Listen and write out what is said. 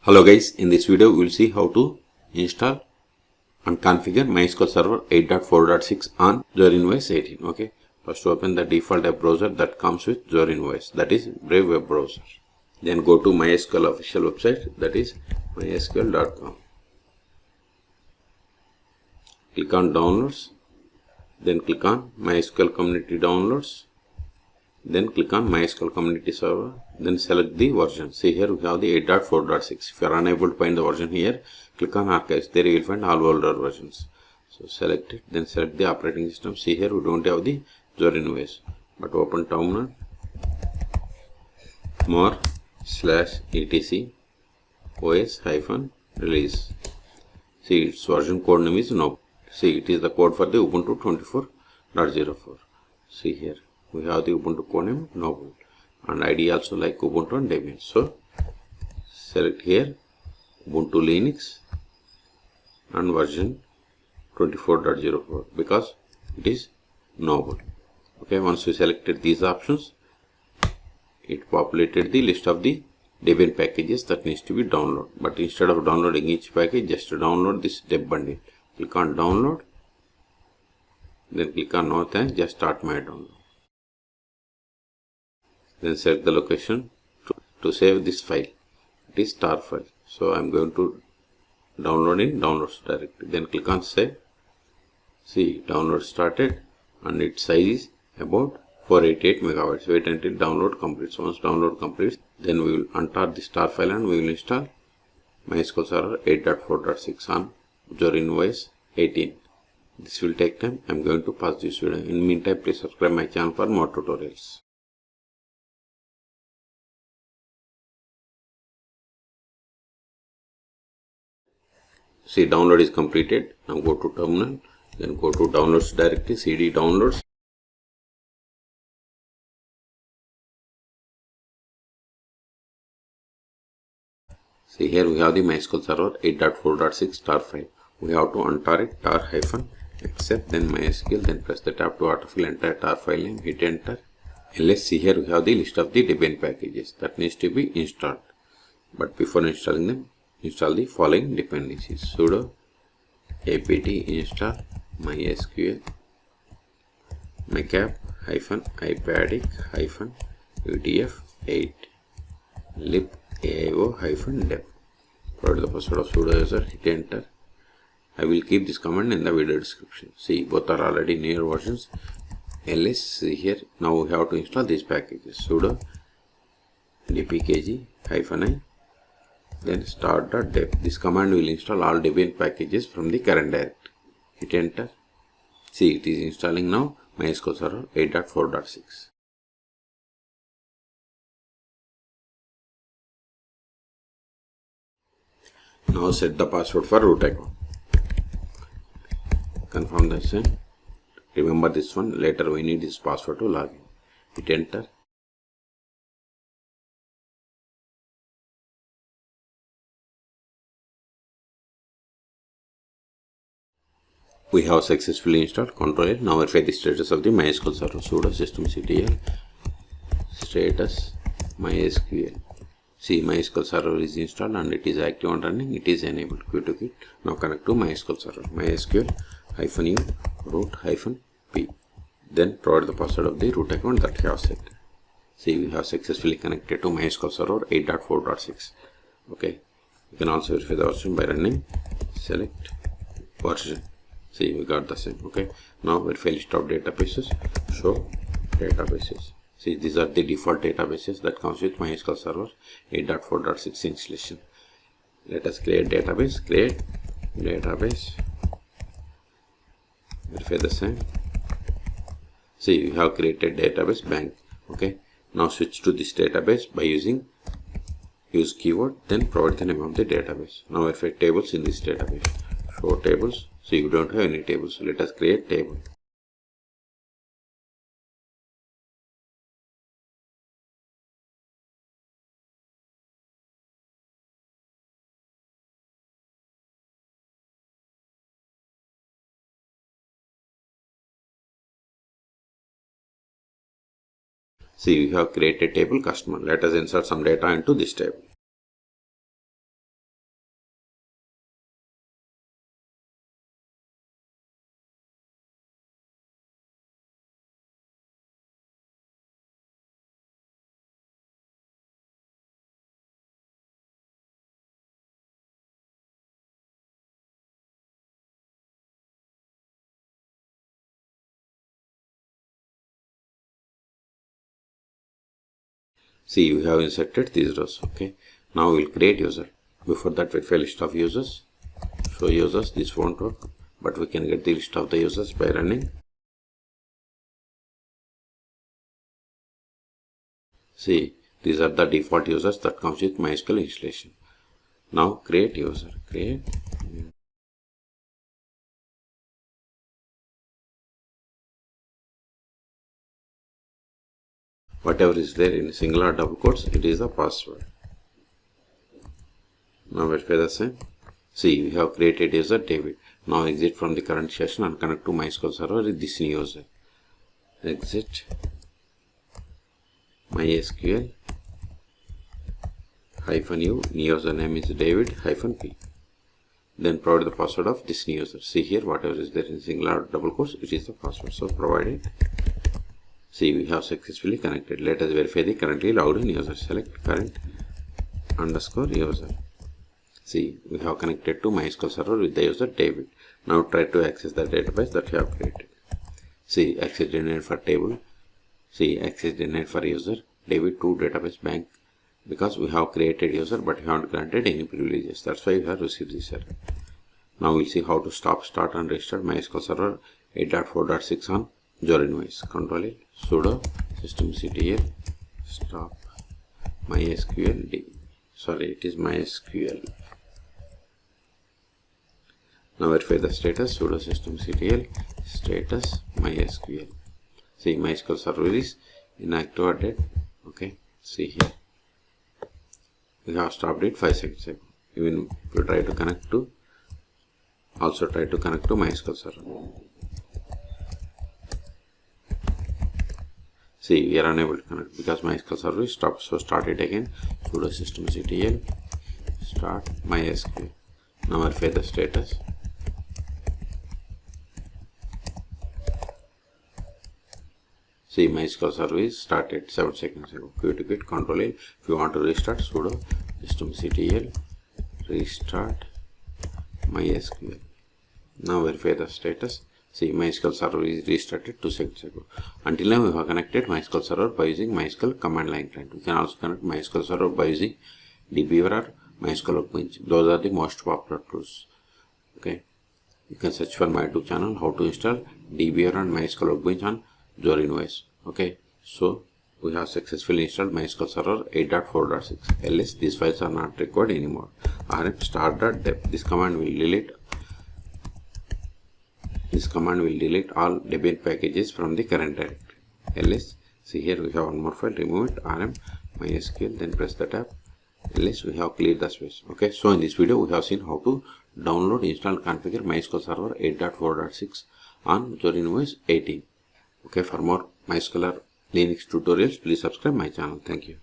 Hello guys, in this video we will see how to install and configure MySQL Server 8.4.6 on Zorin OS 18. Okay, first open the default web browser that comes with Zorin OS, that is Brave web browser. Then go to MySQL official website, that is mysql.com. Click on downloads, then click on MySQL community downloads. Then click on MySQL Community Server. Then select the version. See here we have the 8.4.6. If you are unable to find the version here, click on Archives. There you will find all older versions. So select it. Then select the operating system. See here we don't have the Zorin OS. But open terminal. more/etc OS-release. See its version code name is no. See it is the code for the Ubuntu 24.04. See here. We have the Ubuntu code name Noble and ID also like Ubuntu and Debian. So select here Ubuntu Linux and version 24.04 because it is Noble. Okay, once we selected these options, it populated the list of the Debian packages that needs to be downloaded. But instead of downloading each package, just download this deb bundle. Click on download, then click on no thanks, just start my download. Then select the location to save this file. It is tar file. So I am going to download in downloads directory. Then click on save. See, download started and its size is about 488 megabytes. Wait until download completes. Once download completes, then we will untar this tar file and we will install MySQL Server 8.4.6 on Zorin OS 18. This will take time. I am going to pause this video. In the meantime, please subscribe my channel for more tutorials. See, download is completed. Now go to terminal, then go to downloads directory, cd downloads. See here we have the MySQL Server 8.4.6 tar file. We have to untar it, tar-except, then MySQL, then press the tab to autofill entire tar file name, hit enter. And let's see here we have the list of the Debian packages that needs to be installed. But before installing them, install the following dependencies: sudo apt-install MySQL -ipaddic-utf8 libaio-dev. Provide the password of sudo user, hit enter. I will keep this command in the video description. See, both are already near versions. ls, see here, now we have to install these packages: sudo dpkg-i, then start.deb. This command will install all Debian packages from the current directory. Hit enter. See, it is installing now MySQL Server 8.4.6. Now set the password for root account. Confirm the same. Remember this one. Later we need this password to log in. Hit enter. We have successfully installed Ctrl L. Now verify the status of the MySQL Server. Sudo systemctl status MySQL. See, MySQL Server is installed and it is active and running. It is enabled. Quit to quit. Now connect to MySQL Server. MySQL-u root-p. Then provide the password of the root account that you have set. See, we have successfully connected to MySQL Server 8.4.6. Okay. You can also verify the version by running select version. See, we got the same. Okay, now verify list of databases, show databases. See, these are the default databases that comes with MySQL Server 8.4.6 installation. Let us create database. Create database. Verify the same. See, we have created database bank. Okay, now switch to this database by using use keyword, then provide the name of the database. Now verify tables in this database. Show tables. So you don't have any tables. So let us create table. See, we have created table customer. Let us insert some data into this table. See, we have inserted these rows. Okay, now we'll create user. Before that, verify list of users. Show users, this won't work, but we can get the list of the users by running. See, these are the default users that comes with MySQL installation. Now create user. Create. Whatever is there in single or double quotes, it is the password. Now verify the same. See, we have created user David. Now exit from the current session and connect to MySQL server with this new user. Exit MySQL -u, new username is David -p. Then provide the password of this new user. See here, whatever is there in single or double quotes, it is the password. So provide it. See, we have successfully connected. Let us verify the currently logged in user. Select current _ user. See, we have connected to MySQL server with the user David. Now try to access the database that you have created. See, access denied for table. See, access denied for user David to database bank, because we have created user but we haven't granted any privileges. That's why we have received this error. Now we'll see how to stop, start and restart MySQL server 8.4.6 on Zorin OS. Control it, sudo systemctl stop MySQL sorry, it is MySQL. Now verify the status, sudo systemctl status MySQL. See, MySQL server is inactive or dead. Okay, see here. We have stopped it 5 seconds ago. Even if you try to connect to, also try to connect to MySQL server. See, we are unable to connect because MySQL server is stopped. So start it again. Sudo systemctl start MySQL. Now verify the status. See, MySQL server is started 7 seconds ago. Quit Control A. If you want to restart, sudo systemctl restart MySQL. Now verify the status. See, MySQL server is restarted 2 seconds ago. Until now, we have connected MySQL server by using MySQL command line client. We can also connect MySQL server by using dbeaver or MySQL Workbench. Those are the most popular tools. Okay, you can search for my YouTube channel how to install dbeaver and MySQL Workbench on Zorin OS. Okay, so we have successfully installed MySQL server 8.4.6 LS. These files are not required anymore. rm start.deb. This command will delete all Debian packages from the current directory. ls. See here, we have one more file. Remove it. rm mysql. Then press the tab. ls. We have cleared the space. Okay. So in this video, we have seen how to download, install, configure MySQL server 8.4.6 on Zorin OS 18. Okay. For more MySQL or Linux tutorials, please subscribe my channel. Thank you.